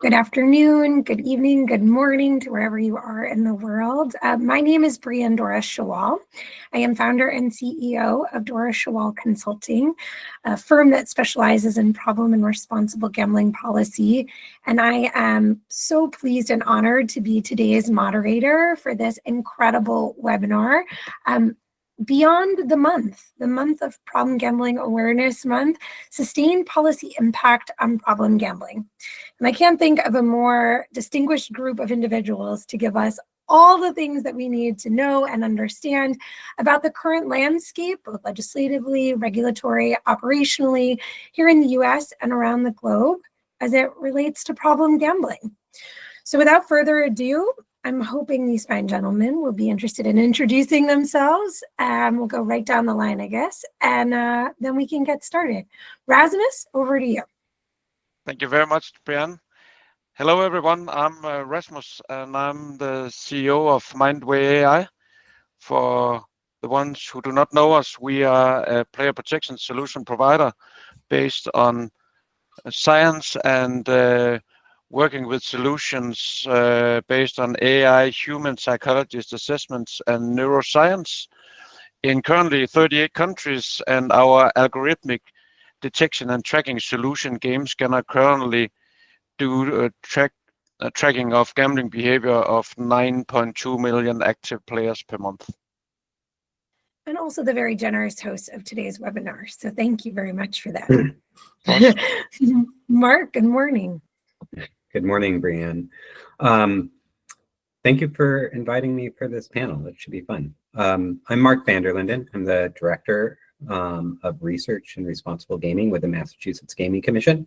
Good afternoon, good evening, good morning to wherever you are in the world. My name is Brianne Doris Shawal. I am founder and CEO of Doris Shawal Consulting, a firm that specializes in problem and responsible gambling policy. And I am so pleased and honored to be today's moderator for this incredible webinar. Beyond the month of Problem Gambling Awareness Month, Sustained Policy Impact on Problem Gambling. And I can't think of a more distinguished group of individuals to give us all the things that we need to know and understand about the current landscape, both legislatively, regulatory, operationally, here in the US and around the globe as it relates to problem gambling. So without further ado, I'm hoping these fine gentlemen will be interested in introducing themselves. We'll go right down the line, I guess, and then we can get started. Rasmus, over to you. Thank you very much, Brianne. Hello, everyone. I'm Rasmus, and I'm the CEO of Mindway AI. For the ones who do not know us, we are a player protection solution provider based on science and working with solutions based on AI, human psychologist assessments, and neuroscience in currently 38 countries, and our algorithmic detection and tracking solution Game Scanner currently do tracking of gambling behavior of 9.2 million active players per month. And also the very generous host of today's webinar. So thank you very much for that. Mark, good morning. Good morning, Brianne. Thank you for inviting me for this panel. It should be fun. I'm Mark Vanderlinden. I'm the Director of Research and Responsible Gaming with the Massachusetts Gaming Commission.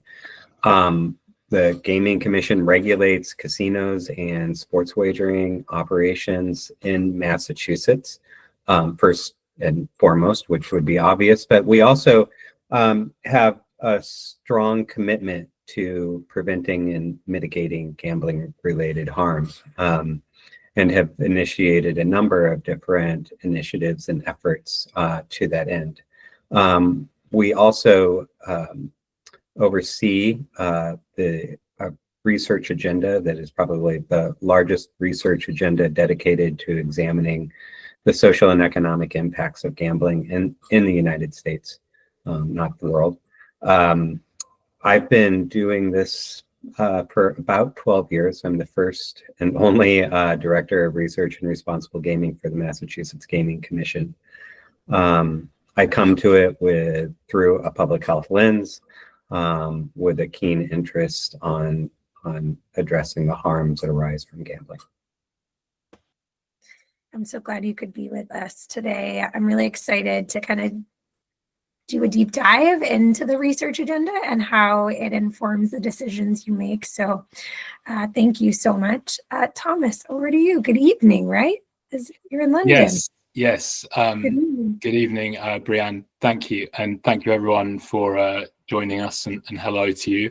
The Gaming Commission regulates casinos and sports wagering operations in Massachusetts, first and foremost, which would be obvious, but we also have a strong commitment to preventing and mitigating gambling-related harms, and have initiated a number of different initiatives and efforts to that end. We also oversee the research agenda that is probably the largest research agenda dedicated to examining the social and economic impacts of gambling in the United States, not the world. I've been doing this for about 12 years. I'm the first and only Director of Research and Responsible Gaming for the Massachusetts Gaming Commission. I come to it through a public health lens, with a keen interest on addressing the harms that arise from gambling. I'm so glad you could be with us today. I'm really excited to kind of do a deep dive into the research agenda and how it informs the decisions you make. So thank you so much. Thomas, over to you. Good evening, right? You're in London. Yes. Good evening, Brianne. Thank you. And thank you everyone for joining us, and hello to you.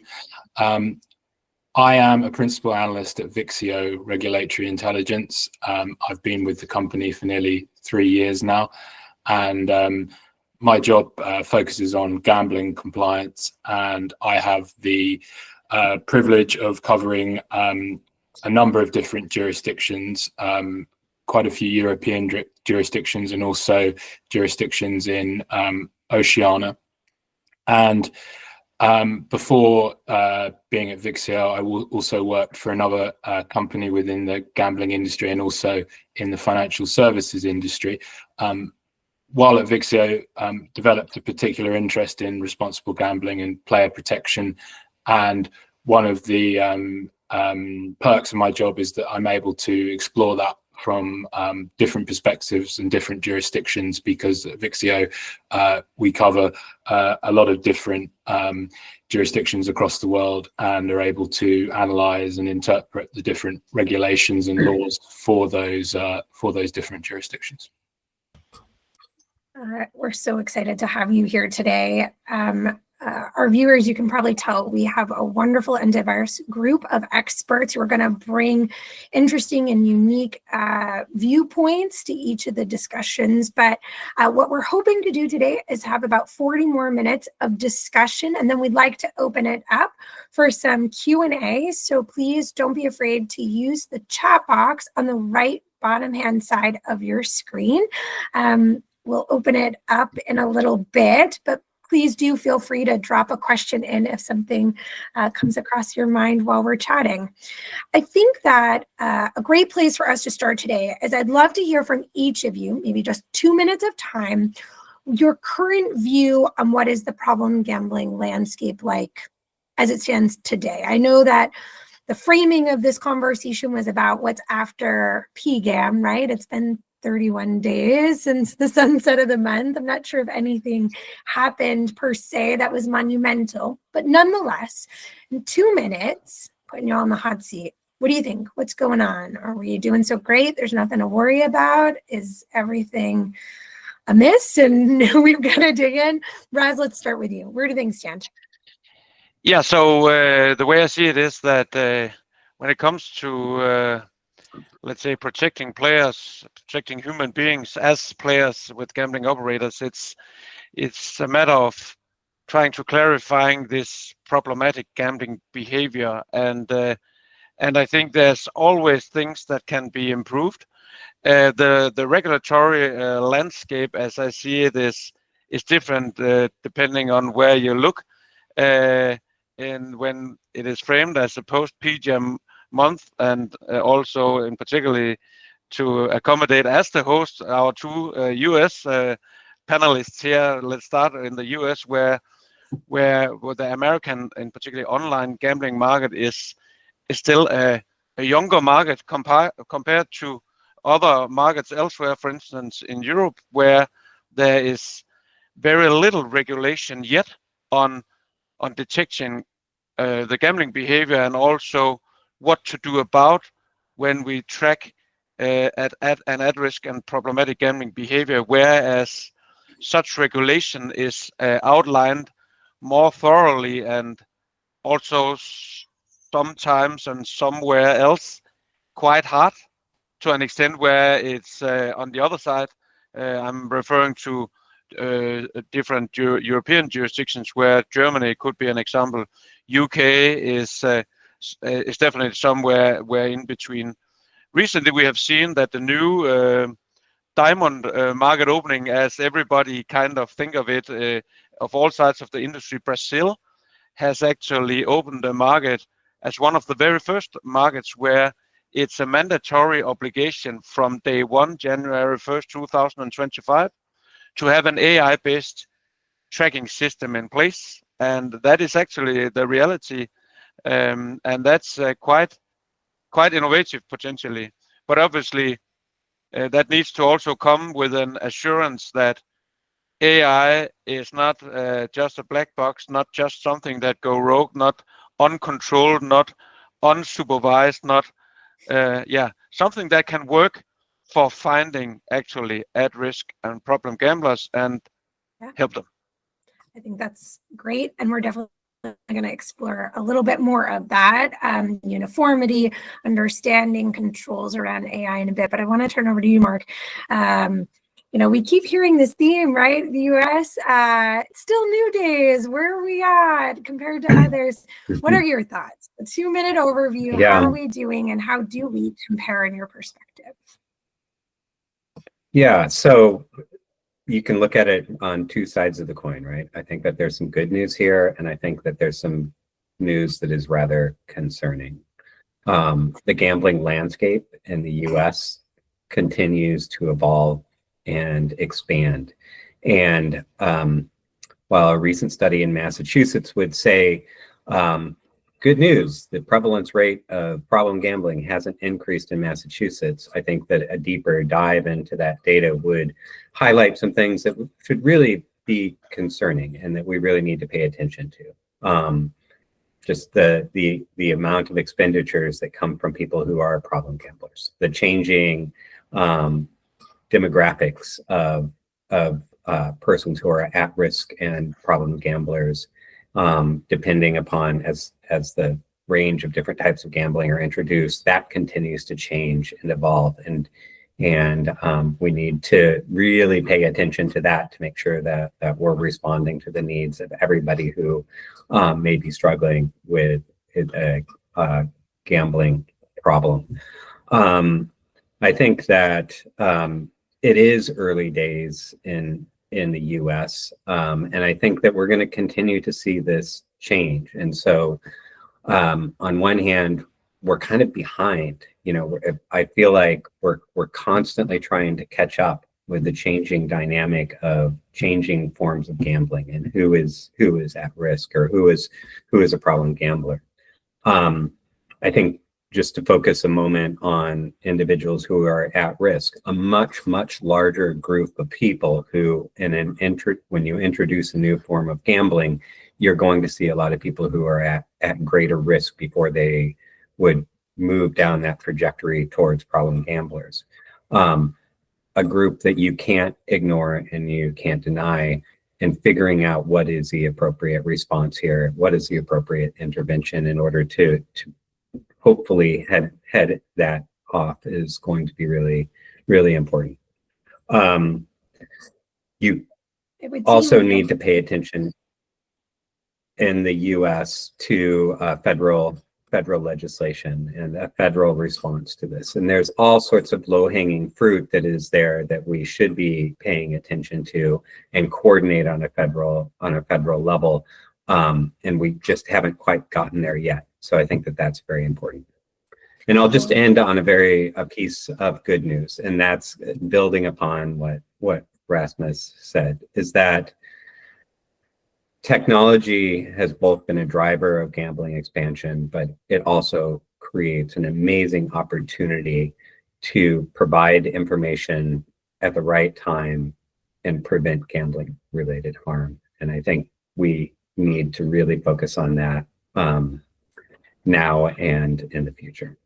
I am a principal analyst at Vixio Regulatory Intelligence. I've been with the company for nearly 3 years now, and my job focuses on gambling compliance, and I have the privilege of covering a number of different jurisdictions, quite a few European jurisdictions, and also jurisdictions in Oceania. And before being at Vixio, I also worked for another company within the gambling industry and also in the financial services industry. While at Vixio, developed a particular interest in responsible gambling and player protection. And one of the perks of my job is that I'm able to explore that from different perspectives and different jurisdictions, because at Vixio, we cover a lot of different jurisdictions across the world and are able to analyze and interpret the different regulations and laws for those different jurisdictions. We're so excited to have you here today. our viewers, you can probably tell we have a wonderful and diverse group of experts who are going to bring interesting and unique viewpoints to each of the discussions. But what we're hoping to do today is have about 40 more minutes of discussion, and then we'd like to open it up for some Q&A. So please don't be afraid to use the chat box on the right bottom hand side of your screen. We'll open it up in a little bit, but please do feel free to drop a question in if something comes across your mind while we're chatting. I think that a great place for us to start today is I'd love to hear from each of you, maybe just 2 minutes of time, your current view on what is the problem gambling landscape like as it stands today. I know that the framing of this conversation was about what's after PGAM, right? It's been 31 days since the sunset of the month. I'm not sure if anything happened per se that was monumental, but nonetheless, in 2 minutes, putting you all in the hot seat, what do you think? What's going on? Are we doing so great? There's nothing to worry about? Is everything amiss and we've got to dig in? Raz, let's start with you. Where do things stand? Yeah, so the way I see it is that when it comes to let's say protecting players, protecting human beings as players with gambling operators, it's a matter of trying to clarifying this problematic gambling behavior, and I think there's always things that can be improved. The regulatory landscape, as I see it, is different depending on where you look, and when it is framed as a post PGAM month, and also in particularly to accommodate as the host our two US panelists here. Let's start in the US, where the American, in particularly online gambling market, is still a younger market compared to other markets elsewhere, for instance in Europe, where there is very little regulation yet on detecting the gambling behavior, and also what to do about when we track at-risk and problematic gambling behavior, whereas such regulation is outlined more thoroughly and also sometimes and somewhere else quite hard to an extent where it's on the other side. I'm referring to different European jurisdictions, where Germany could be an example. UK is definitely somewhere in between. Recently, we have seen that the new diamond market opening, as everybody kind of think of it, of all sides of the industry, Brazil has actually opened the market as one of the very first markets where it's a mandatory obligation from day one, January 1st, 2025, to have an AI-based tracking system in place. And that is actually the reality. And that's quite innovative potentially. But obviously, that needs to also come with an assurance that AI is not just a black box, not just something that go rogue, not uncontrolled, not unsupervised, not something that can work for finding actually at-risk and problem gamblers and help them. I think that's great, and we're definitely going to explore a little bit more of that uniformity, understanding, controls around AI in a bit. But I want to turn over to you, Mark. We keep hearing this theme, right? The US, still new days. Where are we at compared to others? What are your thoughts? A 2-minute overview. Yeah. How are we doing, and how do we compare in your perspective? Yeah, so you can look at it on two sides of the coin, right? I think that there's some good news here, and I think that there's some news that is rather concerning. The gambling landscape in the US continues to evolve and expand. And while a recent study in Massachusetts would say, good news, the prevalence rate of problem gambling hasn't increased in Massachusetts, I think that a deeper dive into that data would highlight some things that should really be concerning and that we really need to pay attention to. Just the amount of expenditures that come from people who are problem gamblers, the changing demographics of persons who are at risk and problem gamblers, depending upon as the range of different types of gambling are introduced, that continues to change and evolve. And we need to really pay attention to that to make sure that we're responding to the needs of everybody who may be struggling with a gambling problem. I think that it is early days in the US, and I think that we're going to continue to see this change. And so on one hand, we're kind of behind. I feel like we're constantly trying to catch up with the changing dynamic of changing forms of gambling and who is at risk or who is a problem gambler. I think just to focus a moment on individuals who are at risk, a much larger group of people who, when you introduce a new form of gambling, you're going to see a lot of people who are at greater risk before they would move down that trajectory towards problem gamblers. A group that you can't ignore and you can't deny, and figuring out what is the appropriate response here, what is the appropriate intervention in order to hopefully head that off is going to be really important. You also need to pay attention in the US to federal legislation and a federal response to this. And there's all sorts of low-hanging fruit that is there that we should be paying attention to and coordinate on a federal level. And we just haven't quite gotten there yet. So I think that that's very important. And I'll just end on a piece of good news, and that's building upon what Rasmus said, is that technology has both been a driver of gambling expansion, but it also creates an amazing opportunity to provide information at the right time and prevent gambling related harm. And I think we need to really focus on that now and in the future.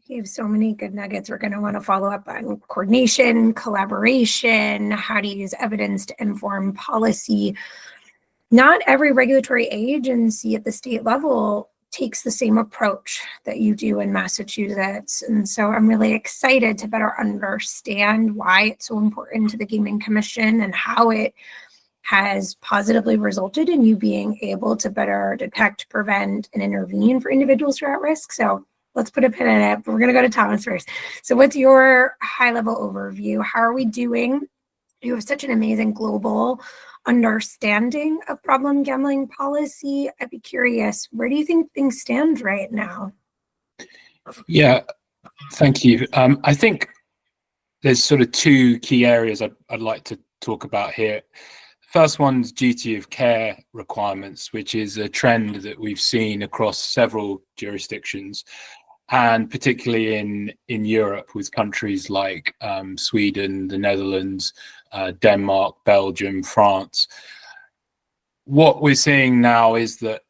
You have so many good nuggets. We're going to want to follow up on coordination, collaboration, how to use evidence to inform policy. Not every regulatory agency at the state level takes the same approach that you do in Massachusetts. And so I'm really excited to better understand why it's so important to the Gaming Commission and how it has positively resulted in you being able to better detect, prevent, and intervene for individuals who are at risk. So let's put a pin in it. But we're going to go to Thomas first. So what's your high-level overview? How are we doing? You have such an amazing global understanding of problem gambling policy. I'd be curious, where do you think things stand right now? Yeah, thank you. I think there's sort of two key areas I'd like to talk about here. First one's duty of care requirements, which is a trend that we've seen across several jurisdictions, and particularly in Europe with countries like Sweden, the Netherlands, Denmark, Belgium, France. What we're seeing now is that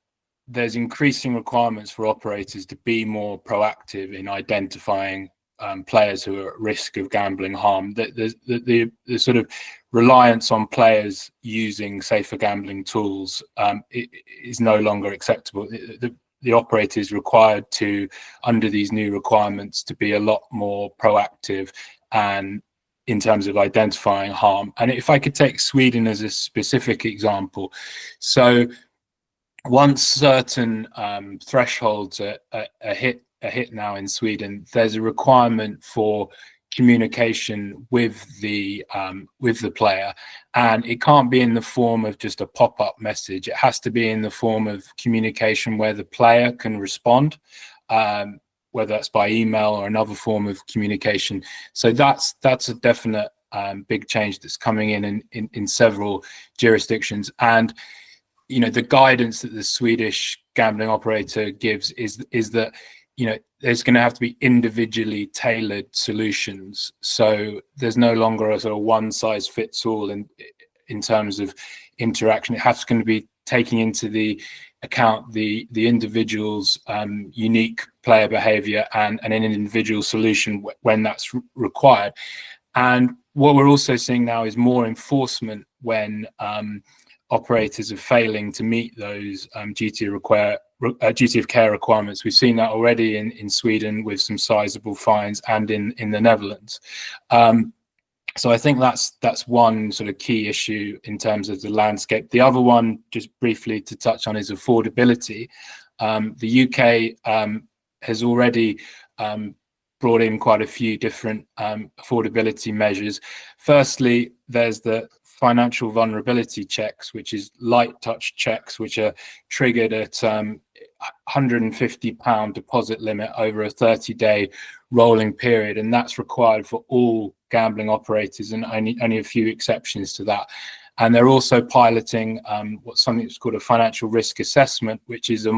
there's increasing requirements for operators to be more proactive in identifying players who are at risk of gambling harm. The sort of reliance on players using safer gambling tools is no longer acceptable. The operator is required to, under these new requirements, to be a lot more proactive and in terms of identifying harm. And if I could take Sweden as a specific example, so once certain thresholds are hit now in Sweden, there's a requirement for communication with the player, and it can't be in the form of just a pop-up message. It has to be in the form of communication where the player can respond, whether that's by email or another form of communication. So that's a definite big change that's coming in several jurisdictions. And the guidance that the Swedish gambling operator gives is that there's going to have to be individually tailored solutions. So there's no longer a sort of one size fits all in terms of interaction. It has to be taking into the account the individual's unique player behavior and an individual solution when that's required. And what we're also seeing now is more enforcement when operators are failing to meet those duty of care requirements. We've seen that already in Sweden with some sizable fines, and in the Netherlands. So I think that's one sort of key issue in terms of the landscape. The other one, just briefly to touch on, is affordability. The UK has already brought in quite a few different affordability measures. Firstly, there's the financial vulnerability checks, which is light touch checks, which are triggered at £150 deposit limit over a 30-day rolling period, and that's required for all gambling operators, and only a few exceptions to that. And they're also piloting something that's called a financial risk assessment, which is a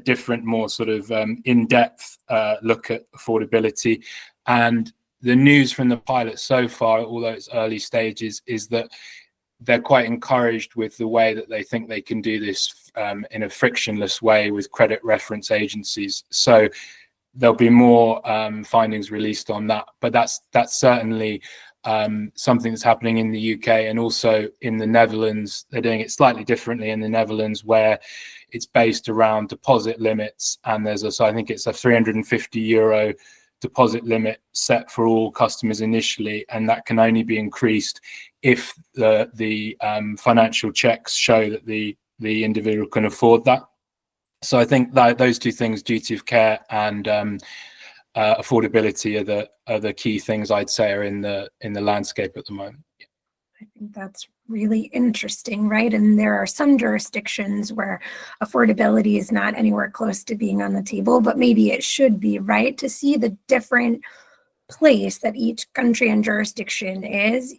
different, more sort of in-depth look at affordability. And the news from the pilot so far, although it's early stages, is that they're quite encouraged with the way that they think they can do this in a frictionless way with credit reference agencies. So there'll be more findings released on that, but that's certainly something that's happening in the UK, and also in the Netherlands. They're doing it slightly differently in the Netherlands, where it's based around deposit limits, and so I think it's a €350 deposit limit set for all customers initially, and that can only be increased if the financial checks show that the individual can afford that. So I think that those two things, duty of care and affordability, are the key things I'd say are in the landscape at the moment. I think that's really interesting, right? And there are some jurisdictions where affordability is not anywhere close to being on the table, but maybe it should be, right? To see the different place that each country and jurisdiction is,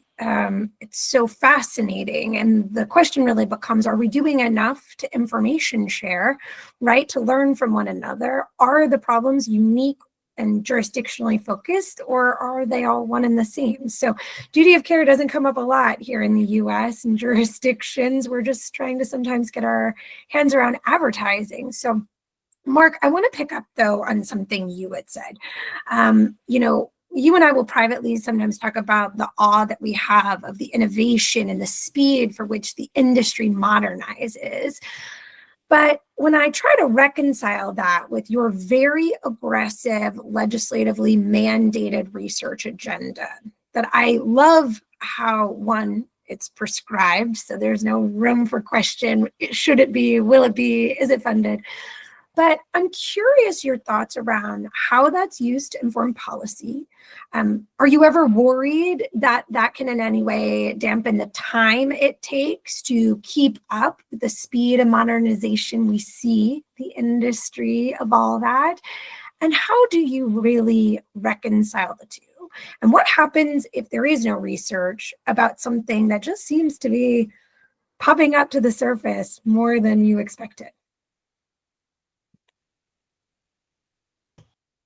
it's so fascinating. And the question really becomes, are we doing enough to information share, right? To learn from one another? Are the problems unique and jurisdictionally focused, or are they all one and the same? So duty of care doesn't come up a lot here in the US and jurisdictions. We're just trying to sometimes get our hands around advertising. So Mark, I want to pick up though on something you had said. You and I will privately sometimes talk about the awe that we have of the innovation and the speed for which the industry modernizes. But when I try to reconcile that with your very aggressive, legislatively mandated research agenda, that I love how, one, it's prescribed, so there's no room for question. Should it be? Will it be? Is it funded? But I'm curious your thoughts around how that's used to inform policy. Are you ever worried that that can in any way dampen the time it takes to keep up with the speed of modernization we see the industry evolve at? And how do you really reconcile the two? And what happens if there is no research about something that just seems to be popping up to the surface more than you expected?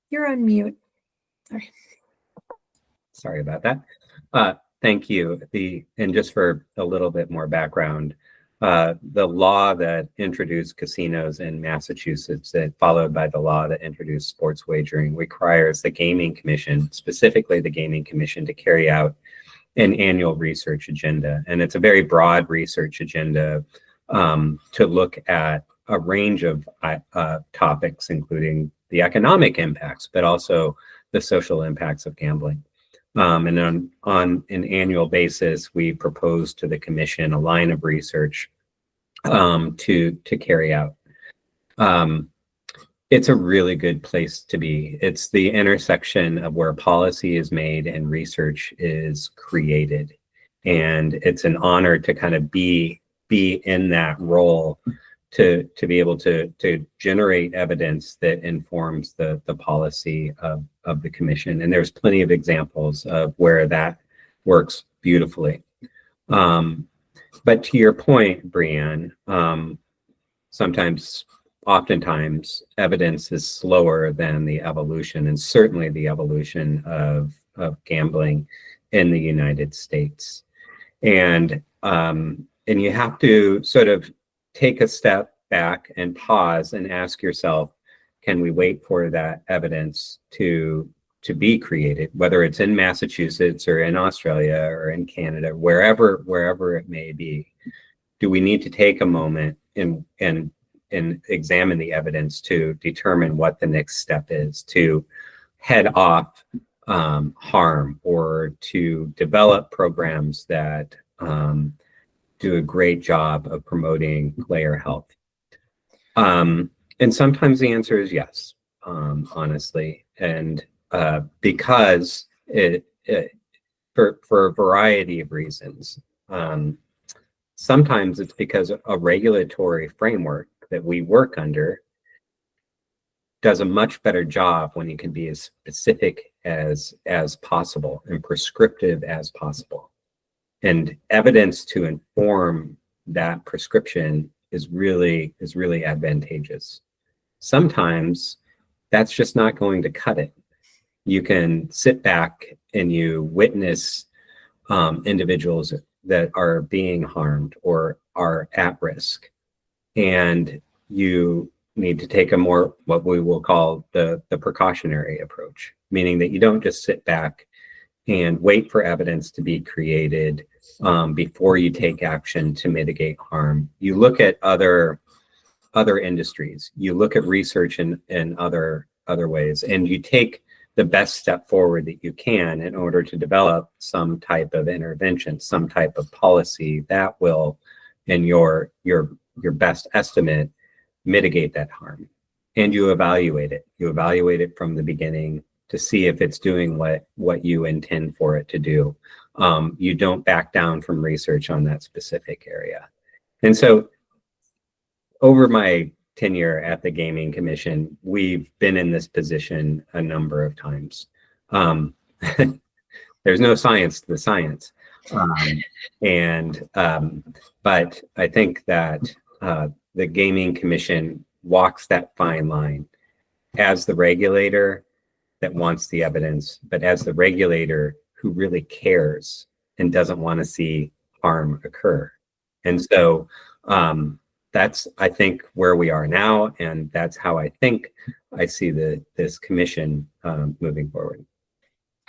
You're on mute. Sorry about that. Thank you. And just for a little bit more background, the law that introduced casinos in Massachusetts, followed by the law that introduced sports wagering, requires the Gaming Commission, specifically the Gaming Commission, to carry out an annual research agenda. And it's a very broad research agenda to look at a range of topics, including the economic impacts, but also the social impacts of gambling. And on an annual basis, we propose to the commission a line of research to carry out. It's a really good place to be. It's the intersection of where policy is made and research is created. And it's an honor to kind of be in that role, to be able to generate evidence that informs the policy of the commission. And there's plenty of examples of where that works beautifully. But to your point, Brianne, oftentimes evidence is slower than the evolution, and certainly the evolution of gambling in the United States. And you have to sort of take a step back and pause and ask yourself, can we wait for that evidence to to be created, whether it's in Massachusetts or in Australia or in Canada, wherever it may be, do we need to take a moment and examine the evidence to determine what the next step is to head off harm, or to develop programs that do a great job of promoting player health? And sometimes the answer is yes, honestly, and because for a variety of reasons. Sometimes it's because a regulatory framework that we work under does a much better job when you can be as specific as possible and prescriptive as possible. And evidence to inform that prescription is really advantageous. Sometimes that's just not going to cut it. You can sit back and you witness individuals that are being harmed or are at risk, and you need to take a more, what we will call the precautionary approach, meaning that you don't just sit back and wait for evidence to be created before you take action to mitigate harm. You look at other industries, you look at research in other ways, and you take the best step forward that you can in order to develop some type of intervention, some type of policy that will, in your best estimate, mitigate that harm. And you evaluate it. You evaluate it from the beginning to see if it's doing what you intend for it to do. You don't back down from research on that specific area. And so over my tenure at the Gaming Commission, we've been in this position a number of times. There's no science to the science. But I think that the Gaming Commission walks that fine line as the regulator that wants the evidence, but as the regulator who really cares and doesn't want to see harm occur. And so that's, I think, where we are now, and that's how I think I see this commission moving forward.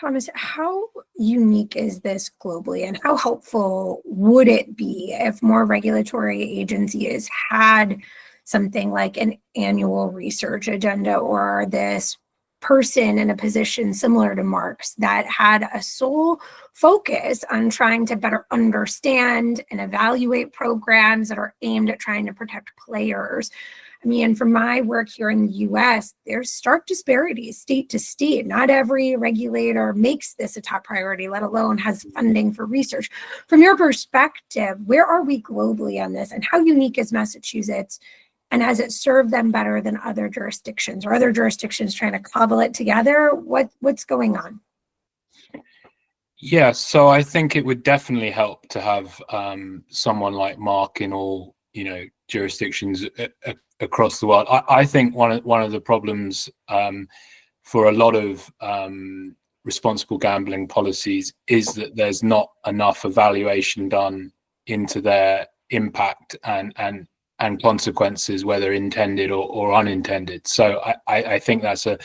Thomas, how unique is this globally, and how helpful would it be if more regulatory agencies had something like an annual research agenda, or this person in a position similar to Mark's that had a sole focus on trying to better understand and evaluate programs that are aimed at trying to protect players? I mean, from my work here in the US, there's stark disparities state to state. Not every regulator makes this a top priority, let alone has funding for research. From your perspective, where are we globally on this, and how unique is Massachusetts? And has it served them better than other jurisdictions, or other jurisdictions trying to cobble it together? What's going on? Yeah, so I think it would definitely help to have someone like Mark in all, jurisdictions across the world. I think one of the problems for a lot of responsible gambling policies is that there's not enough evaluation done into their impact and consequences, whether intended or unintended. So I think that's a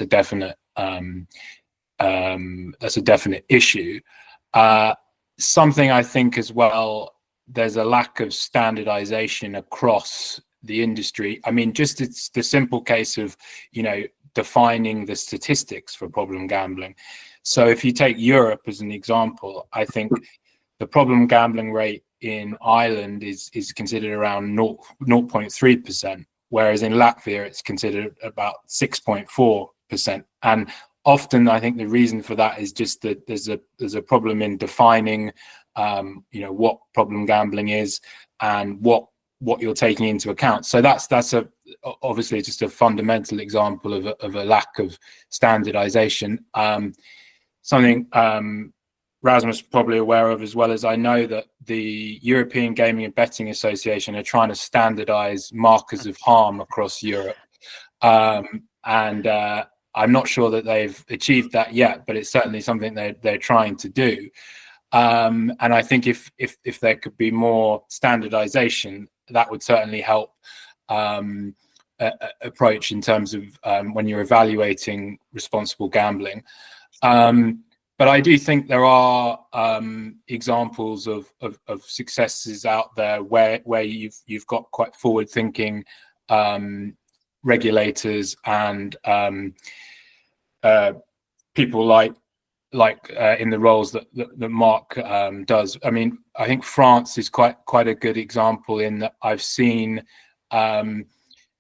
definite issue. Something I think as well, there's a lack of standardization across the industry. I mean, just it's the simple case of, defining the statistics for problem gambling. So if you take Europe as an example, I think the problem gambling rate in Ireland is considered around 0.3%, whereas in Latvia it's considered about 6.4%. And often I think the reason for that is just that there's a problem in defining what problem gambling is and what you're taking into account. So that's obviously just a fundamental example of a lack of standardization. Something Rasmus is probably aware of as well as I know, that the European Gaming and Betting Association are trying to standardize markers of harm across Europe. And I'm not sure that they've achieved that yet, but it's certainly something they're trying to do. And I think if there could be more standardization, that would certainly help approach in terms of when you're evaluating responsible gambling. But I do think there are examples of successes out there where you've got quite forward-thinking regulators and people like in the roles that Mark does. I mean, I think France is quite a good example in that I've seen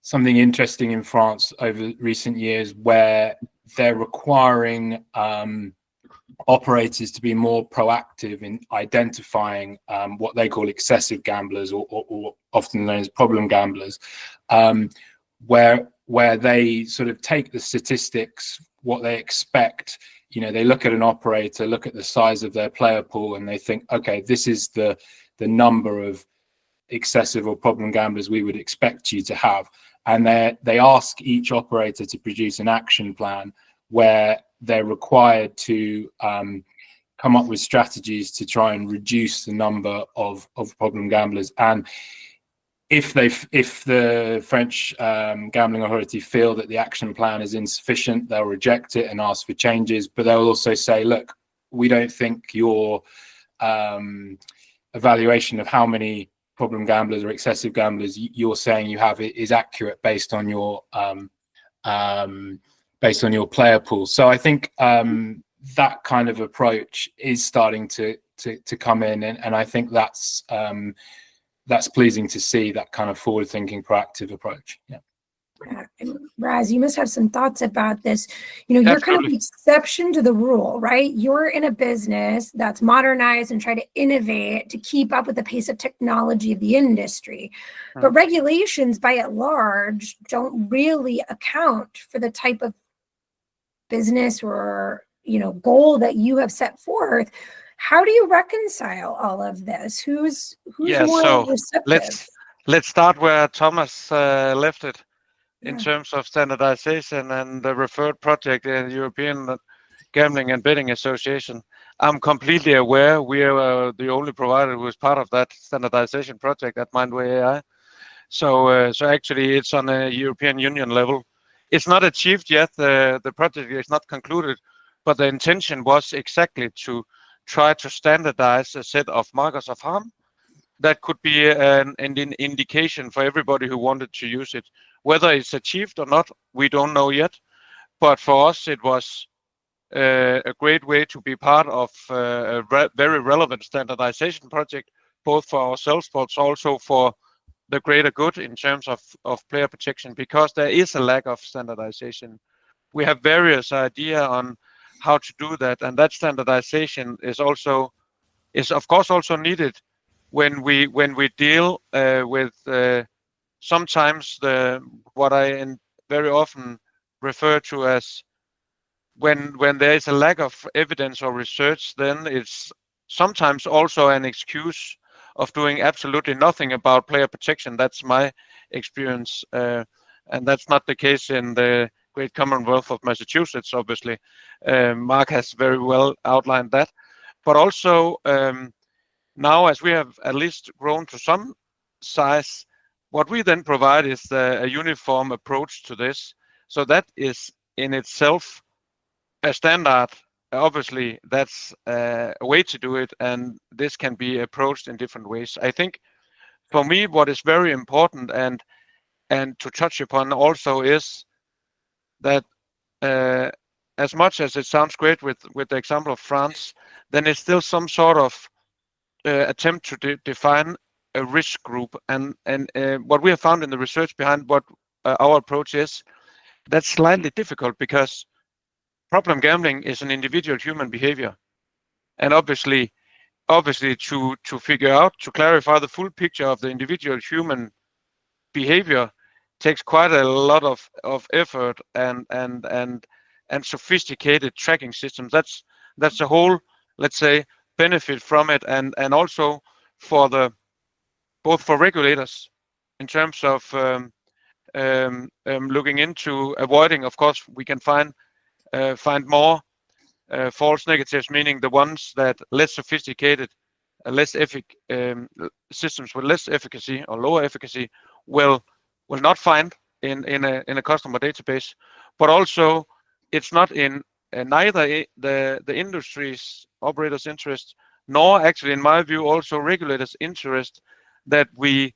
something interesting in France over recent years where they're requiring operators to be more proactive in identifying what they call excessive gamblers or often known as problem gamblers, where they sort of take the statistics, what they expect. They look at an operator, look at the size of their player pool, and they think, okay, this is the number of excessive or problem gamblers we would expect you to have. And they ask each operator to produce an action plan where they're required to come up with strategies to try and reduce the number of problem gamblers. And if the French gambling authority feel that the action plan is insufficient, they'll reject it and ask for changes. But they'll also say, look, we don't think your evaluation of how many problem gamblers or excessive gamblers you're saying you have is accurate based on your player pool. So I think that kind of approach is starting to come in, and I think that's pleasing to see, that kind of forward-thinking, proactive approach. Yeah. And Raz, you must have some thoughts about this. You're kind of the exception to the rule, right? You're in a business that's modernized and try to innovate to keep up with the pace of technology of the industry. But regulations by and large don't really account for the type of business or goal that you have set forth. How do you reconcile all of this? Who's more receptive? Let's start where Thomas left it. In terms of standardization and the referred project in the European Gambling and Betting Association, I'm completely aware we are the only provider who is part of that standardization project at Mindway AI. So actually it's on a European Union level. It's not achieved yet. The project is not concluded, but the intention was exactly to try to standardize a set of markers of harm that could be an indication for everybody who wanted to use it. Whether it's achieved or not, we don't know yet. But for us, it was a great way to be part of a very relevant standardization project, both for ourselves, but also for the greater good in terms of player protection, because there is a lack of standardization. We have various ideas on how to do that, and that standardization is of course also needed when we deal with sometimes what I very often refer to as when there is a lack of evidence or research, then it's sometimes also an excuse of doing absolutely nothing about player protection. That's my experience, and that's not the case in the great Commonwealth of Massachusetts, obviously. Mark has very well outlined that. But also, now, as we have at least grown to some size, what we then provide is a uniform approach to this. So that is in itself a standard. Obviously, that's a way to do it, and this can be approached in different ways. I think for me, what is very important and to touch upon also is that as much as it sounds great with the example of France, then it's still some sort of attempt to define a risk group, and what we have found in the research behind what our approach is, that's slightly difficult because problem gambling is an individual human behavior, and obviously to figure out, to clarify the full picture of the individual human behavior takes quite a lot of effort and sophisticated tracking systems. That's the whole, let's say, benefit from it, and also for both for regulators in terms of looking into avoiding. Of course, we can find more false negatives, meaning the ones that less sophisticated, systems with less efficacy or lower efficacy will not find, in a customer database, but also it's not in neither the industry's operators' interest, nor actually, in my view, also regulators' interest that we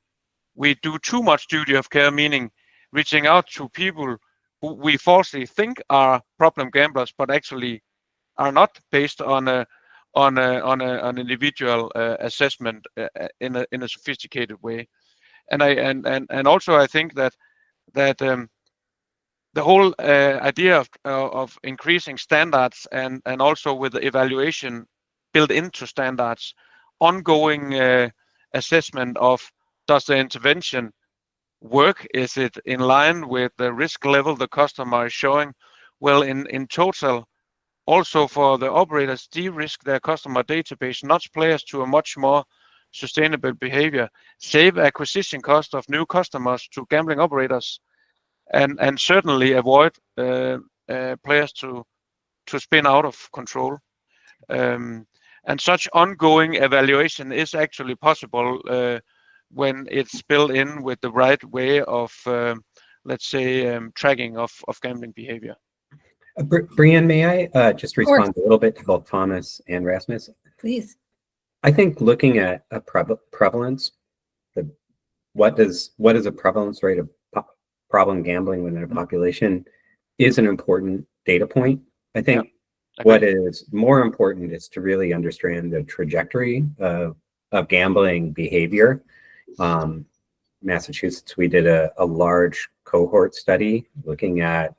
do too much duty of care, meaning reaching out to people who we falsely think are problem gamblers, but actually are not, based on an individual assessment in a sophisticated way. And also I think that the whole idea of increasing standards and also with the evaluation built into standards, ongoing assessment of, does the intervention work? Is it in line with the risk level the customer is showing? Well, in total, also for the operators, de-risk their customer database, nudge players to a much more sustainable behavior, save acquisition cost of new customers to gambling operators, and certainly avoid players to spin out of control. And such ongoing evaluation is actually possible when it's built in with the right way of, let's say, tracking of gambling behavior. Brian, may I just respond a little bit to both Thomas and Rasmus? Please. I think looking at a prevalence, what is a prevalence rate of problem gambling within a population is an important data point. I think what is more important is to really understand the trajectory of gambling behavior. Massachusetts, we did a large cohort study looking at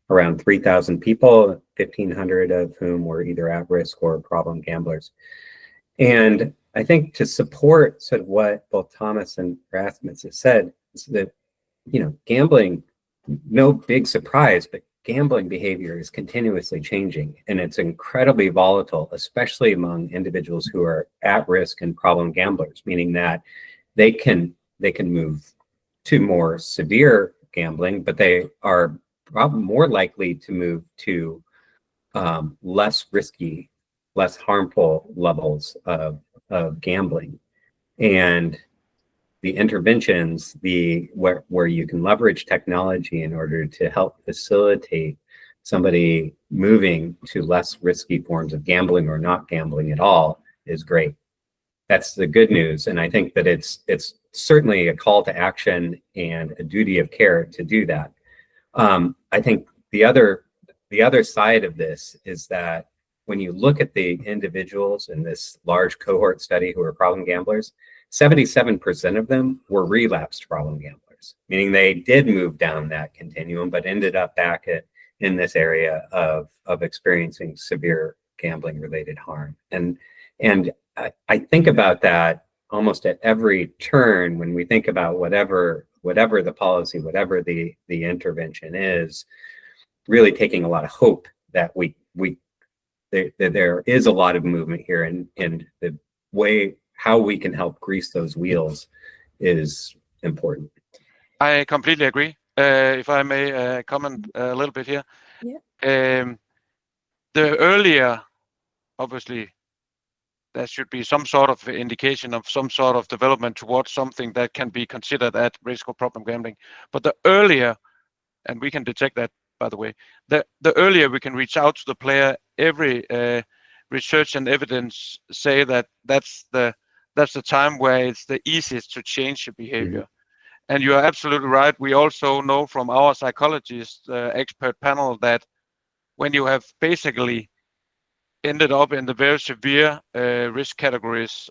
around 3,000 people, 1,500 of whom were either at risk or problem gamblers. And I think to support sort of what both Thomas and Rasmus have said is that, gambling, no big surprise, but gambling behavior is continuously changing, and it's incredibly volatile, especially among individuals who are at risk and problem gamblers, meaning that they can move to more severe gambling, but they are probably more likely to move to less risky, less harmful levels of gambling. And the interventions, where you can leverage technology in order to help facilitate somebody moving to less risky forms of gambling or not gambling at all, is great. That's the good news. And I think that it's certainly a call to action and a duty of care to do that. I think the other side of this is that when you look at the individuals in this large cohort study who are problem gamblers, 77% of them were relapsed problem gamblers, meaning they did move down that continuum, but ended up back in this area of experiencing severe gambling related harm. And I think about that almost at every turn when we think about whatever the policy, whatever the intervention is, really taking a lot of hope that there is a lot of movement here, and the way how we can help grease those wheels is important. I completely agree. If I may comment a little bit here. Yeah. The earlier, obviously, there should be some sort of indication of some sort of development towards something that can be considered at risk of problem gambling. But the earlier, and we can detect that, by the way, the earlier we can reach out to the player, every research and evidence say that that's the time where it's the easiest to change your behavior. Mm-hmm. And you are absolutely right. We also know from our psychologist expert panel that when you have basically ended up in the very severe risk categories,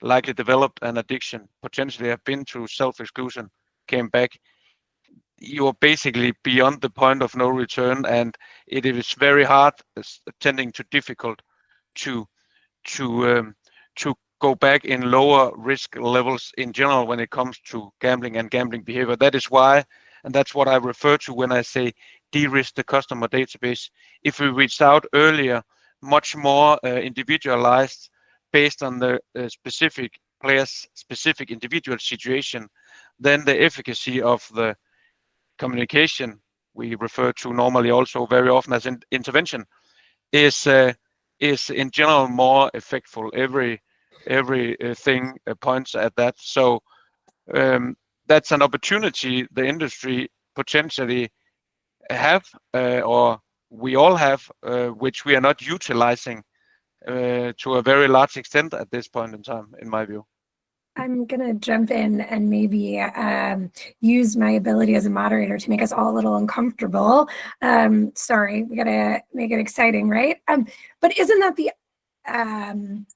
likely developed an addiction, potentially have been to self-exclusion, came back, you are basically beyond the point of no return, and it is very hard, tending to difficult to go back in lower risk levels in general when it comes to gambling and gambling behavior. That is why, and that's what I refer to when I say de-risk the customer database. If we reached out earlier, much more individualized, based on the specific player's specific individual situation, then the efficacy of the communication we refer to normally also very often as intervention is in general more effectful. Every thing points at that. So that's an opportunity the industry potentially have, or we all have, which we are not utilizing to a very large extent at this point in time, in my view. I'm going to jump in and maybe use my ability as a moderator to make us all a little uncomfortable. Sorry, we got to make it exciting, right? But isn't that the, I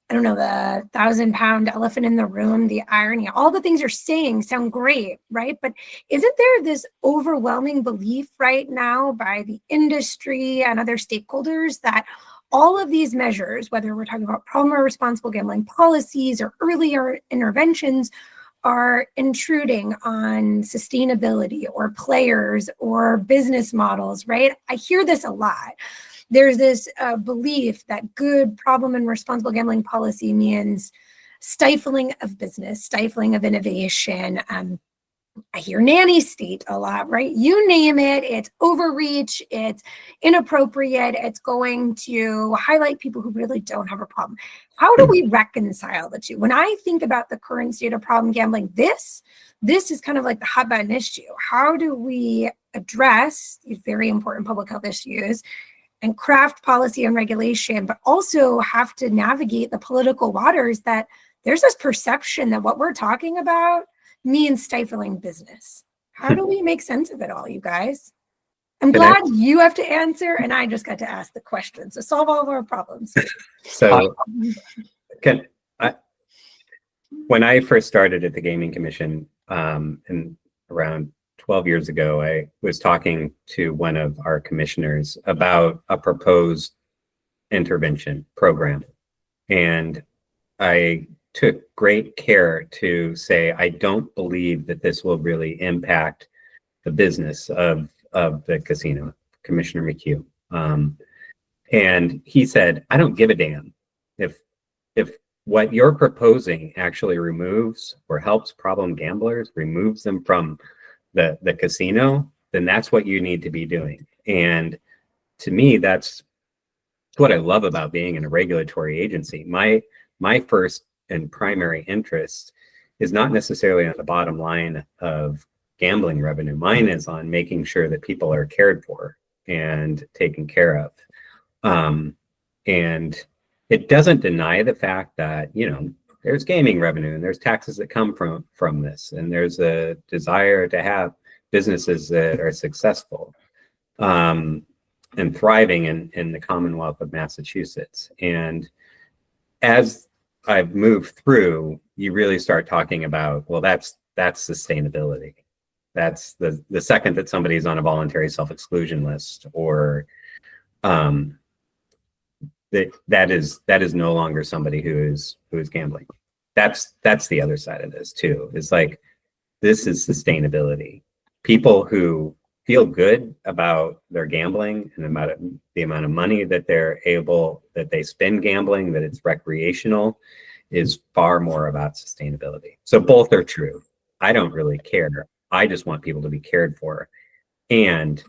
don't know, the 1,000-pound elephant in the room, the irony, all the things you're saying sound great, right? But isn't there this overwhelming belief right now by the industry and other stakeholders that all of these measures, whether we're talking about problem or responsible gambling policies or earlier interventions, are intruding on sustainability or players or business models, right? I hear this a lot. There's this belief that good problem and responsible gambling policy means stifling of business, stifling of innovation. I hear nanny state a lot, right? You name it, it's overreach, it's inappropriate, it's going to highlight people who really don't have a problem. How do we reconcile the two? When I think about the current state of problem gambling, this is kind of like the hot button issue. How do we address these very important public health issues and craft policy and regulation, but also have to navigate the political waters that there's this perception that what we're talking about means stifling business? How do we make sense of it all, you guys? I'm glad you have to answer, and I just got to ask the questions to solve all of our problems. So, when I first started at the Gaming Commission, in around 12 years ago, I was talking to one of our commissioners about a proposed intervention program, and I took great care to say, I don't believe that this will really impact the business of the casino, Commissioner McHugh. And he said, I don't give a damn if what you're proposing actually removes or helps problem gamblers, removes them from the casino, then that's what you need to be doing. And to me, that's what I love about being in a regulatory agency. My first and primary interest is not necessarily on the bottom line of gambling revenue. Mine is on making sure that people are cared for and taken care of. And it doesn't deny the fact that, there's gaming revenue and there's taxes that come from this. And there's a desire to have businesses that are successful and thriving in the Commonwealth of Massachusetts. And as I've moved through, you really start talking about, well, that's sustainability. That's the second that somebody's on a voluntary self-exclusion list, or that is no longer somebody who is gambling. That's the other side of this too. Is like, this is sustainability. People who feel good about their gambling and the amount of money that they spend gambling, that it's recreational, is far more about sustainability. So both are true. I don't really care. I just want people to be cared for. And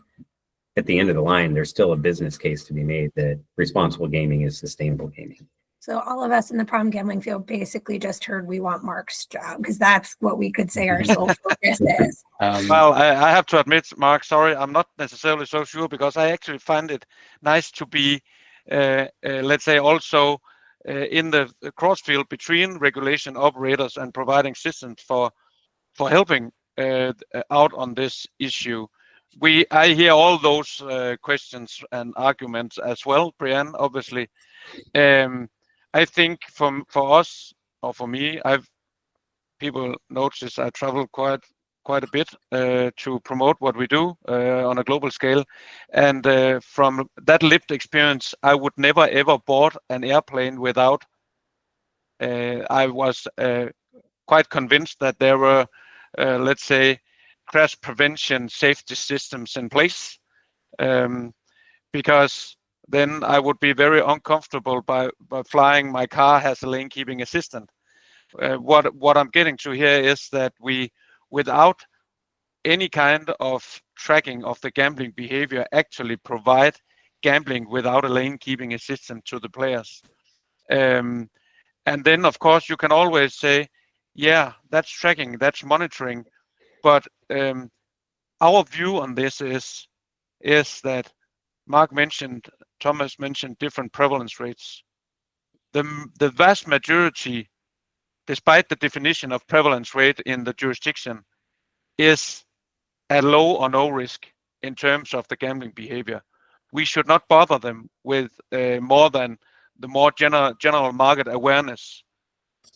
at the end of the line, there's still a business case to be made that responsible gaming is sustainable gaming. So all of us in the problem gambling field basically just heard we want Mark's job, because that's what we could say our sole focus is. Well, I have to admit, Mark, sorry, I'm not necessarily so sure, because I actually find it nice to be, let's say, also in the crossfield between regulation operators and providing systems for helping out on this issue. I hear all those questions and arguments as well, Brian, obviously. I think for us, or for me, people notice I travel quite a bit to promote what we do on a global scale, and from that lived experience, I would never ever board an airplane without I was quite convinced that there were, let's say, crash prevention safety systems in place, because then I would be very uncomfortable by flying. My car has a lane keeping assistant. What I'm getting to here is that we, without any kind of tracking of the gambling behavior, actually provide gambling without a lane keeping assistant to the players. And then, of course, you can always say, yeah, that's tracking, that's monitoring. But our view on this is that Thomas mentioned different prevalence rates. The vast majority, despite the definition of prevalence rate in the jurisdiction, is at low or no risk in terms of the gambling behavior. We should not bother them with more than the more general market awareness.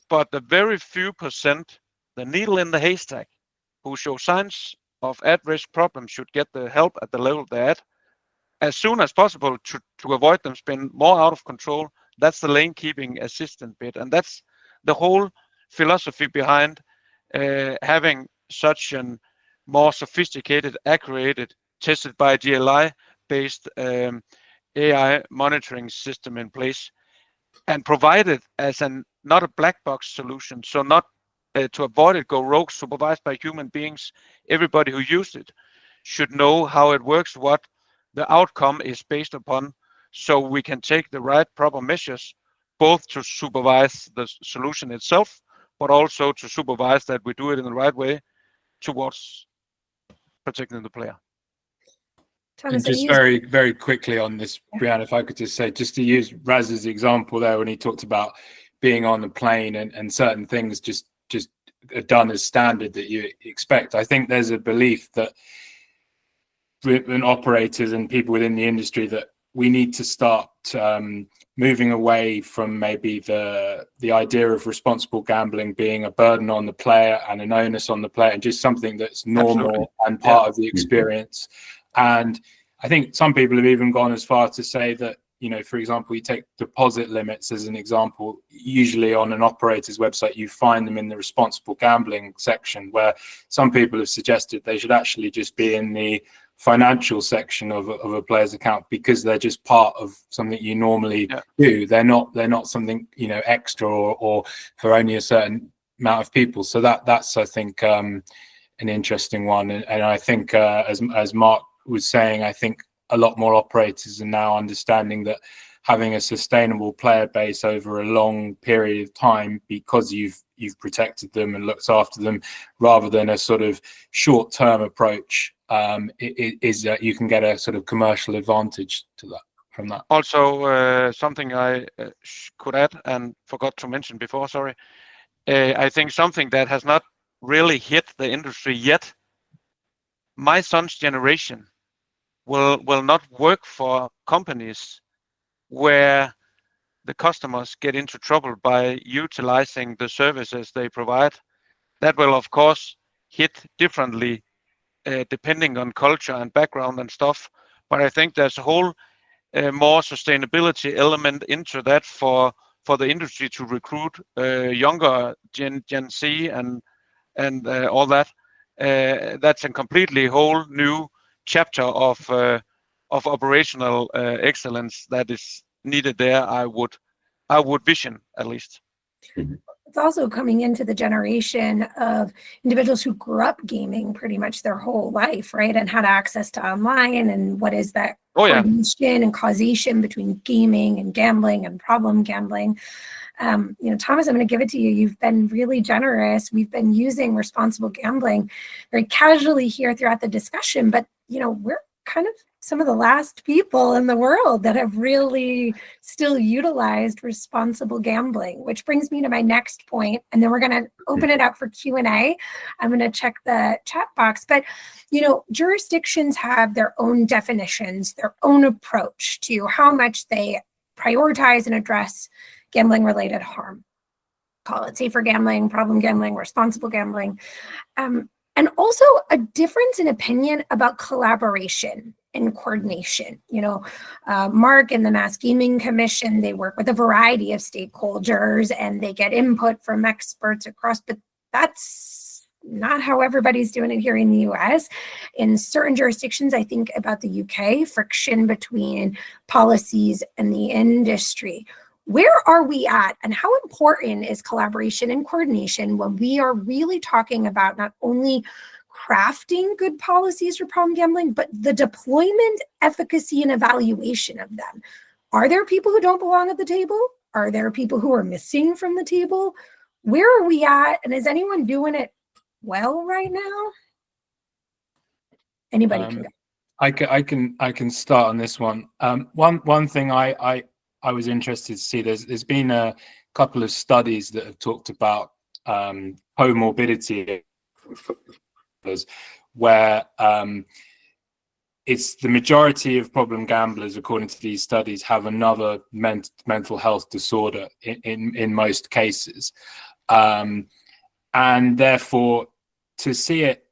But the very few percent, the needle in the haystack, who show signs of at-risk problems should get the help at the level they're at as soon as possible to avoid them spin more out of control. That's the lane keeping assistant bit. And that's the whole philosophy behind having such an more sophisticated, accurate, tested by GLI based AI monitoring system in place, and provided as not a black box solution. So not to avoid it go rogue, supervised by human beings. Everybody who used it should know how it works, what the outcome is based upon, so we can take the right proper measures, both to supervise the solution itself, but also to supervise that we do it in the right way towards protecting the player. Thomas, and just very, very quickly on this, Brian, if I could just say, just to use Raz's example there when he talked about being on the plane and certain things just are done as standard that you expect. I think there's a belief that and operators and people within the industry that we need to start moving away from maybe the idea of responsible gambling being a burden on the player and an onus on the player, and just something that's normal Absolutely. and part of the experience. And I think some people have even gone as far to say that, you know, for example, you take deposit limits as an example. Usually on an operator's website, you find them in the responsible gambling section, where some people have suggested they should actually just be in the financial section of a player's account, because they're just part of something you normally do. They're not something, you know, extra or for only a certain amount of people. So that's I think an interesting one. And I think as Mark was saying, I think a lot more operators are now understanding that having a sustainable player base over a long period of time, because you've protected them and looked after them, rather than a sort of short-term approach, is that you can get a sort of commercial advantage to that from that. Also, something I could add and forgot to mention before, sorry. I think something that has not really hit the industry yet, my son's generation will not work for companies where the customers get into trouble by utilizing the services they provide. That will, of course, hit differently depending on culture and background and stuff. But I think there's a whole more sustainability element into that for the industry to recruit younger Gen Z and all that. That's a completely whole new chapter of operational excellence that is needed there. I would vision, at least. It's also coming into the generation of individuals who grew up gaming pretty much their whole life, right? And had access to online, and what is that coordination and causation between gaming and gambling and problem gambling. You know, Thomas, I'm going to give it to you. You've been really generous. We've been using responsible gambling very casually here throughout the discussion, but, you know, we're kind of some of the last people in the world that have really still utilized responsible gambling, which brings me to my next point. And then we're going to open it up for Q&A. I'm going to check the chat box. But, you know, jurisdictions have their own definitions, their own approach to how much they prioritize and address gambling-related harm. Call it safer gambling, problem gambling, responsible gambling. And also a difference in opinion about collaboration and coordination. You know, Mark and the Mass Gaming Commission, they work with a variety of stakeholders and they get input from experts across, but that's not how everybody's doing it here in the US. In certain jurisdictions, I think about the UK, friction between policies and the industry. Where are we at, and how important is collaboration and coordination when we are really talking about not only crafting good policies for problem gambling, but the deployment, efficacy, and evaluation of them? Are there people who don't belong at the table? Are there people who are missing from the table? Where are we at, and is anyone doing it well right now? Anybody can go. I can start on this one. One thing I was interested to see, there's been a couple of studies that have talked about comorbidity, where it's the majority of problem gamblers, according to these studies, have another mental health disorder in most cases, and therefore to see it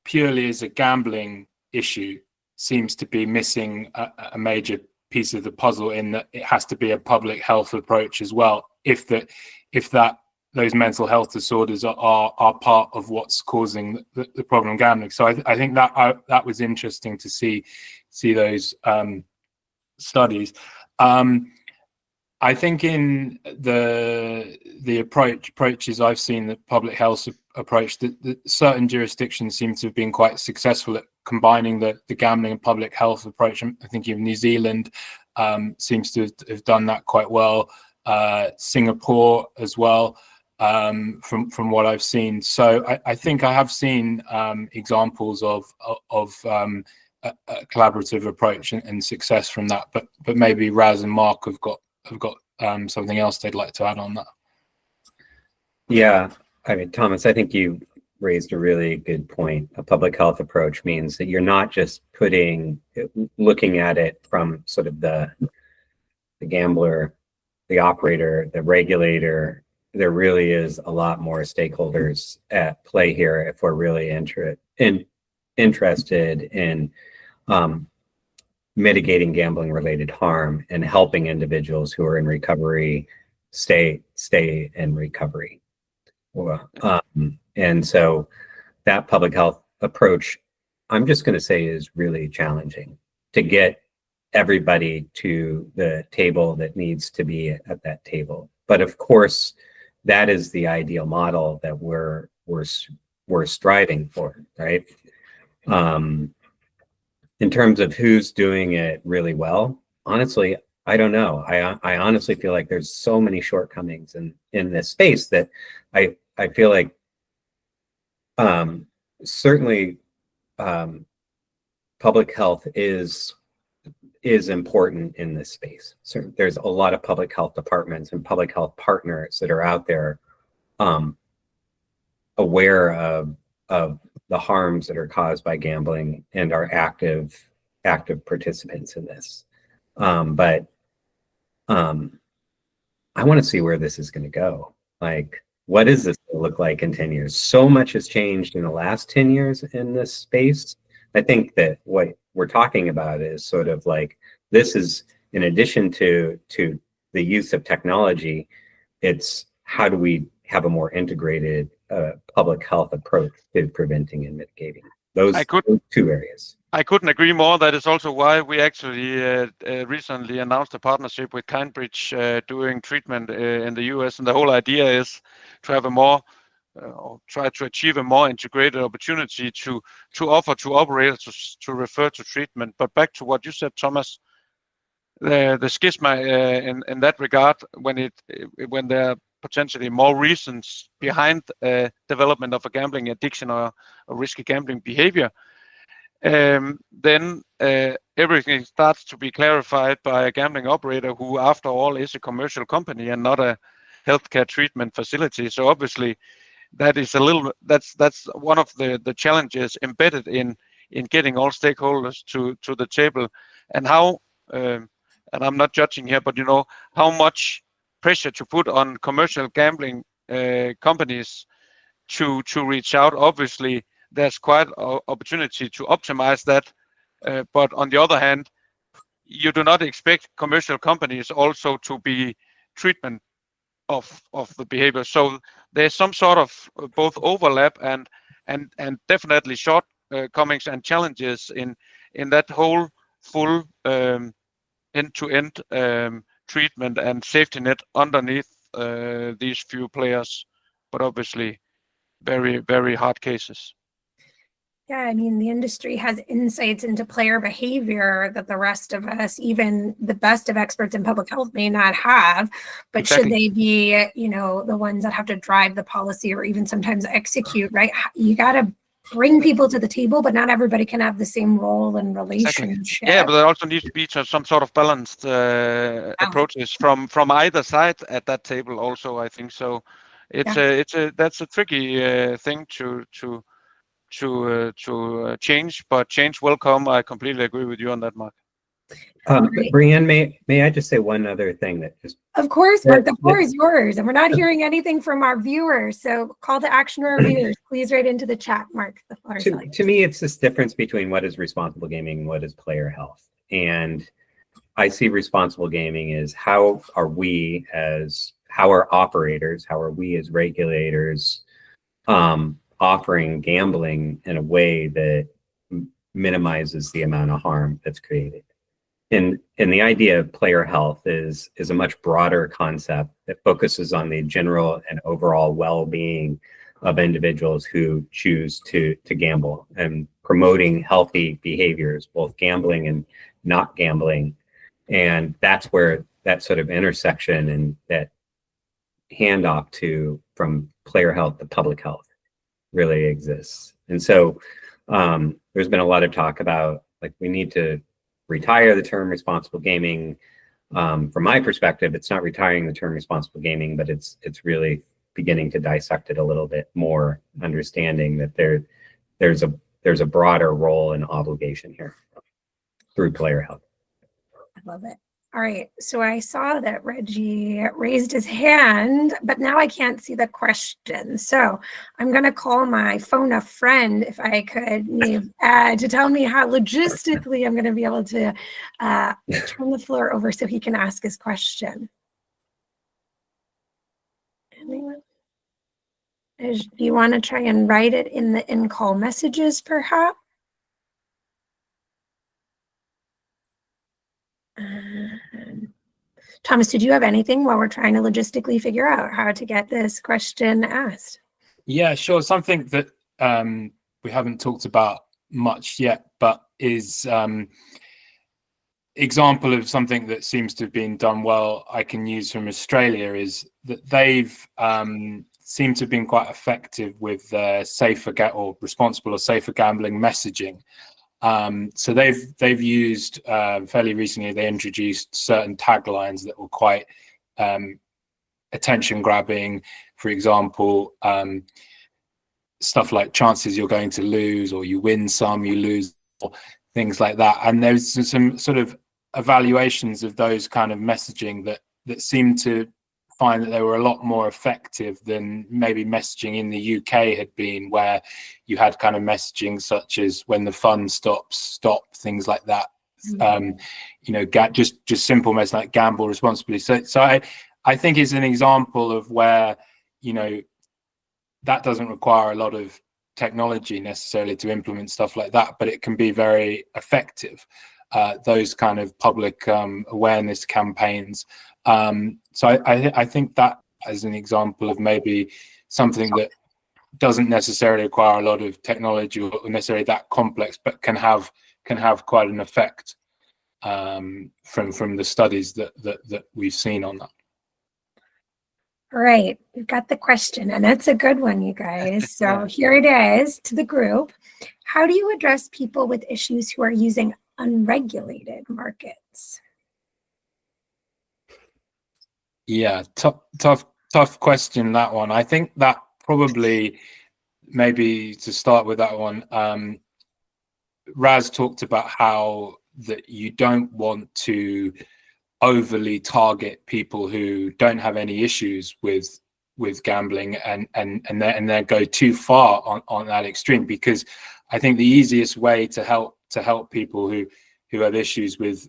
purely as a gambling issue seems to be missing a major piece of the puzzle, in that it has to be a public health approach as well, if those mental health disorders are part of what's causing the problem gambling. So I think that was interesting to see those studies. I think in the approaches I've seen, the public health approach, that certain jurisdictions seem to have been quite successful at combining the gambling and public health approach. I think even New Zealand seems to have done that quite well. Singapore as well, from what I've seen. So I think I have seen examples of a collaborative approach and success from that. But maybe Raz and Mark have got something else they'd like to add on that. Yeah, I mean, Thomas, I think you raised a really good point. A public health approach means that you're not just looking at it from sort of the gambler, the operator, the regulator. There really is a lot more stakeholders at play here if we're really interested in mitigating gambling related harm and helping individuals who are in recovery stay in recovery. And so that public health approach, I'm just going to say, is really challenging to get everybody to the table that needs to be at that table. But of course, that is the ideal model that we're striving for, right? In terms of who's doing it really well, honestly, I don't know. I honestly feel like there's so many shortcomings in this space that I feel like certainly public health is important in this space. So there's a lot of public health departments and public health partners that are out there aware of the harms that are caused by gambling and are active participants in this. But I want to see where this is going to go. Like, what does this look like in 10 years? So much has changed in the last 10 years in this space. I think that what we're talking about is sort of like, this is, in addition to the use of technology, it's how do we have a more integrated public health approach to preventing and mitigating those two areas. I couldn't agree more. That is also why we actually recently announced a partnership with Kindbridge doing treatment in the US. And the whole idea is to have a more, or try to achieve a more integrated opportunity to offer to operators to refer to treatment. But back to what you said, Thomas, the schisma in that regard, when there are potentially more reasons behind development of a gambling addiction or a risky gambling behavior, then everything starts to be clarified by a gambling operator who, after all, is a commercial company and not a healthcare treatment facility. So obviously, that is that's one of the challenges embedded in getting all stakeholders to the table, and how. And I'm not judging here, but how much pressure to put on commercial gambling companies to reach out. Obviously, there's quite an opportunity to optimize that, but on the other hand, you do not expect commercial companies also to be treatment of the behavior. So there's some sort of both overlap and definitely shortcomings and challenges in that whole full end-to-end treatment and safety net underneath these few players, but obviously very, very hard cases. Yeah, I mean, the industry has insights into player behavior that the rest of us, even the best of experts in public health, may not have. But exactly. Should they be, the ones that have to drive the policy or even sometimes execute, right? You got to bring people to the table, but not everybody can have the same role and Exactly. relationship. Yeah, but there also needs to be some sort of balanced approaches from either side at that table. Also, I think so. That's a tricky thing to change, but change will come. I completely agree with you on that, Mark. Brianne, may I just say one other thing that just. Of course, Mark, the floor is yours, and we're not hearing anything from our viewers. So call to action to our viewers. Please write into the chat, Mark. The floor is yours. To me, it's this difference between what is responsible gaming and what is player health. And I see responsible gaming as how are we as operators, how are we as regulators offering gambling in a way that minimizes the amount of harm that's created. And the idea of player health is a much broader concept that focuses on the general and overall well-being of individuals who choose to gamble and promoting healthy behaviors, both gambling and not gambling. And that's where that sort of intersection and that handoff from player health to public health really exists. And so there's been a lot of talk about we need to retire the term responsible gaming. From my perspective, it's not retiring the term responsible gaming, but it's really beginning to dissect it a little bit more, understanding that there's a broader role and obligation here through player health. I love it. All right, so I saw that Reggie raised his hand, but now I can't see the question. So I'm going to call my phone a friend, if I could, to tell me how logistically I'm going to be able to turn the floor over so he can ask his question. Anyone? Do you want to try and write it in the in-call messages, perhaps? Thomas, did you have anything while we're trying to logistically figure out how to get this question asked? Yeah, sure. Something that we haven't talked about much yet, but is example of something that seems to have been done well I can use from Australia is that they've seemed to have been quite effective with responsible or safer gambling messaging. So they've used fairly recently, they introduced certain taglines that were quite attention grabbing. For example, stuff like chances you're going to lose, or you win some, you lose, or things like that. And there's some sort of evaluations of those kind of messaging that seem to find that they were a lot more effective than maybe messaging in the UK had been, where you had kind of messaging such as when the fun stops, stop, things like that. Just simple message like gamble responsibly. So I think it's an example of where, that doesn't require a lot of technology necessarily to implement stuff like that, but it can be very effective. Those kind of public awareness campaigns. So I think that as an example of maybe something that doesn't necessarily require a lot of technology or necessarily that complex, but can have quite an effect from the studies that we've seen on that. All right, we've got the question, and that's a good one, you guys. So here it is to the group. How do you address people with issues who are using unregulated markets? Yeah, tough question, that one. I think that probably, maybe to start with that one, Raz talked about how that you don't want to overly target people who don't have any issues with gambling and then go too far on that extreme, because I think the easiest way to help people who have issues with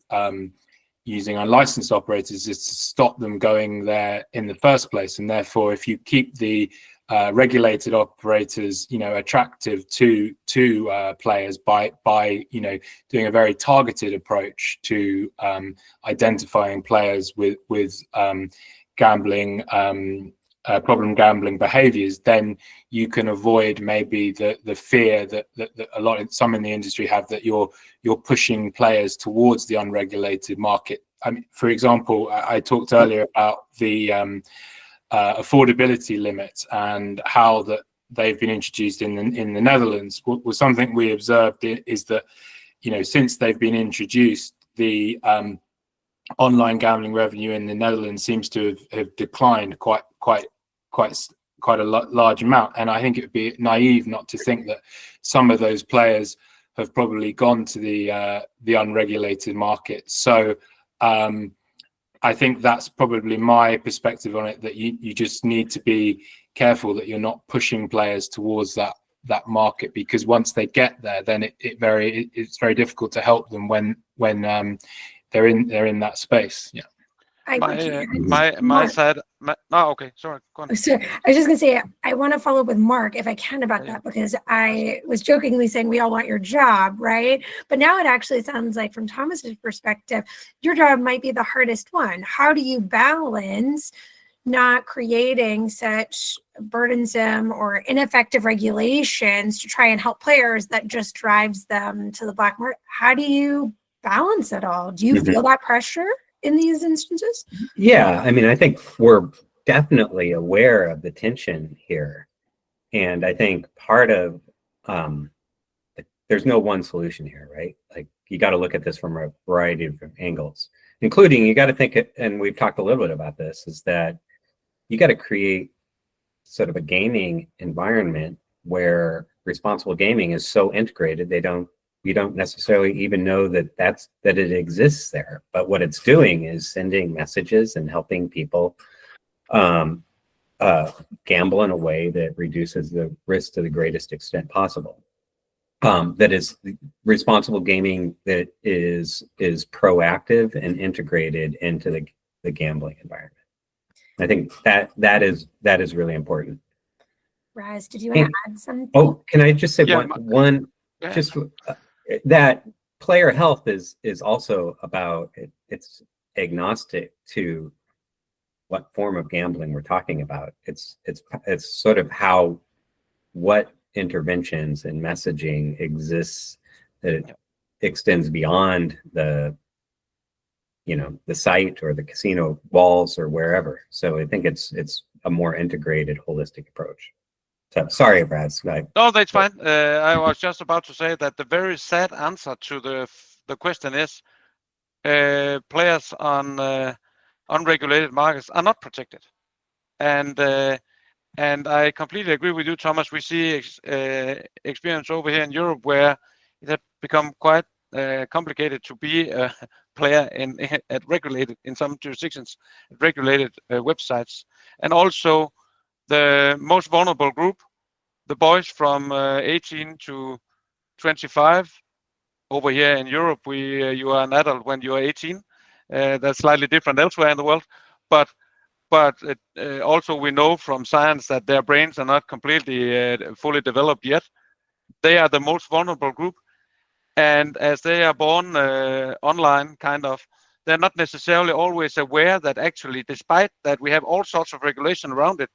using unlicensed operators is to stop them going there in the first place. And therefore, if you keep the regulated operators, attractive to players by doing a very targeted approach to identifying players with gambling problem gambling behaviors, then you can avoid maybe the fear that some in the industry have, that you're pushing players towards the unregulated market. I mean, for example, I talked earlier about the affordability limits and how that they've been introduced in the Netherlands. Was something we observed is that, you know, since they've been introduced, the online gambling revenue in the Netherlands seems to have declined quite a large amount. And I think it would be naive not to think that some of those players have probably gone to the unregulated market. So I think that's probably my perspective on it, that you just need to be careful that you're not pushing players towards that market, because once they get there, then it's very difficult to help them when they're in that space. Yeah. My side. Okay, sorry, go on. So I was just gonna say, I want to follow up with Mark if I can about that, because I was jokingly saying we all want your job, right? But now it actually sounds like, from Thomas's perspective, your job might be the hardest one. How do you balance not creating such burdensome or ineffective regulations to try and help players that just drives them to the black market? How do you balance it all? Do you feel that pressure in these instances? Yeah, I mean, I think we're definitely aware of the tension here. And I think part of, there's no one solution here, right? Like, you got to look at this from a variety of angles, including, you got to think, and we've talked a little bit about this, is that you got to create sort of a gaming environment where responsible gaming is so integrated, you don't necessarily even know that it exists there. But what it's doing is sending messages and helping people gamble in a way that reduces the risk to the greatest extent possible. That is responsible gaming that is proactive and integrated into the gambling environment. I think that is really important. Raz, did you want to add something? Oh, can I just say one just that player health is also about it's agnostic to what form of gambling we're talking about. It's sort of what interventions and messaging exists that extends beyond the site or the casino walls or wherever. So I think it's a more integrated, holistic approach. So sorry, Brad. No, that's fine. I was just about to say that the very sad answer to the question is players on unregulated markets are not protected, and I completely agree with you, Thomas. We see experience over here in Europe where it has become quite complicated to be a player at regulated, in some jurisdictions, regulated websites, and also the most vulnerable group, the boys from 18 to 25. Over here in Europe, you are an adult when you are 18. That's slightly different elsewhere in the world, but also we know from science that their brains are not completely fully developed yet. They are the most vulnerable group, and as they are born online, they're not necessarily always aware that actually, despite that we have all sorts of regulation around it,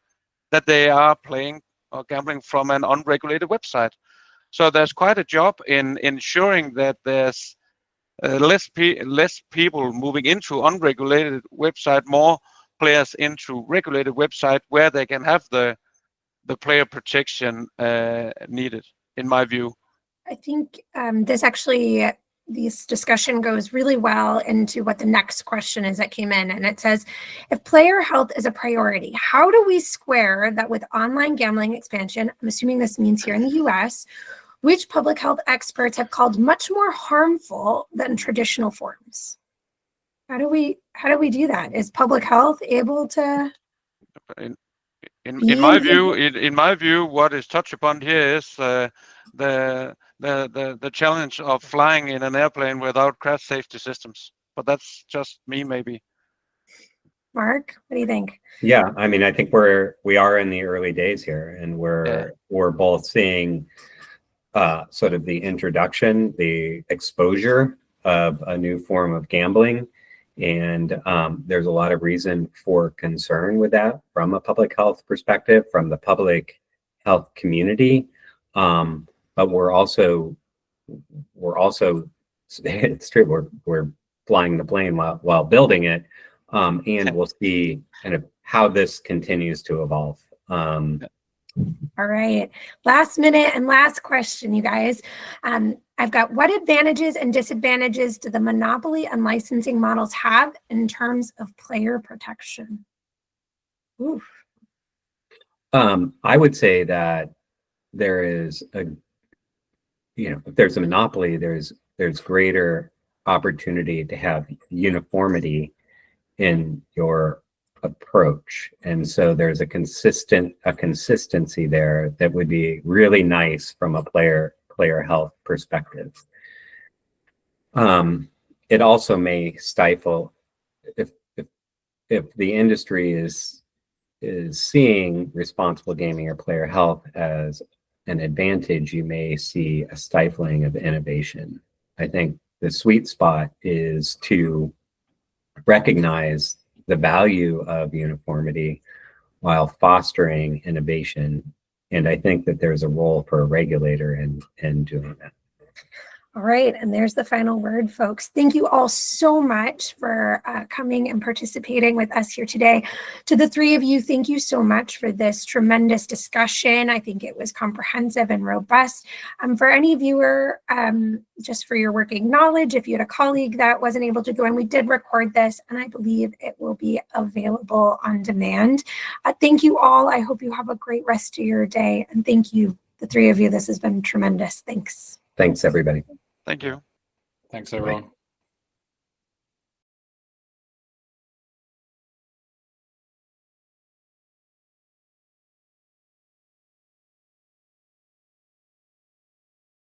that they are playing or gambling from an unregulated website. So there's quite a job in ensuring that there's less people moving into unregulated website, more players into regulated website where they can have the player protection needed, in my view. I think this discussion goes really well into what the next question is that came in. And it says, if player health is a priority, how do we square that with online gambling expansion? I'm assuming this means here in the US, which public health experts have called much more harmful than traditional forms. How do we do that? Is public health able to? In my view, what is touched upon here is the challenge of flying in an airplane without crash safety systems. But that's just me, maybe. Mark, what do you think? Yeah, I mean, I think we are in the early days here, and we're both seeing sort of the introduction, the exposure of a new form of gambling. And there's a lot of reason for concern with that from a public health perspective, from the public health community. But we're also it's true, we're flying the plane while building it. And we'll see kind of how this continues to evolve. All right. Last minute and last question, you guys. I've got, what advantages and disadvantages do the monopoly and licensing models have in terms of player protection? Oof. I would say that there is if there's a monopoly, there's greater opportunity to have uniformity in your approach, and so there's a consistency there that would be really nice from a player health perspective. It also may stifle if the industry is seeing responsible gaming or player health as an advantage, you may see a stifling of innovation. I think the sweet spot is to recognize the value of uniformity while fostering innovation. And I think that there's a role for a regulator in doing that. All right, and there's the final word, folks. Thank you all so much for coming and participating with us here today. To the three of you, thank you so much for this tremendous discussion. I think it was comprehensive and robust. For any viewer, just for your working knowledge, if you had a colleague that wasn't able to join, we did record this, and I believe it will be available on demand. Thank you all. I hope you have a great rest of your day, and thank you, the three of you. This has been tremendous. Thanks. Thanks, everybody. Thank you. Thanks, everyone.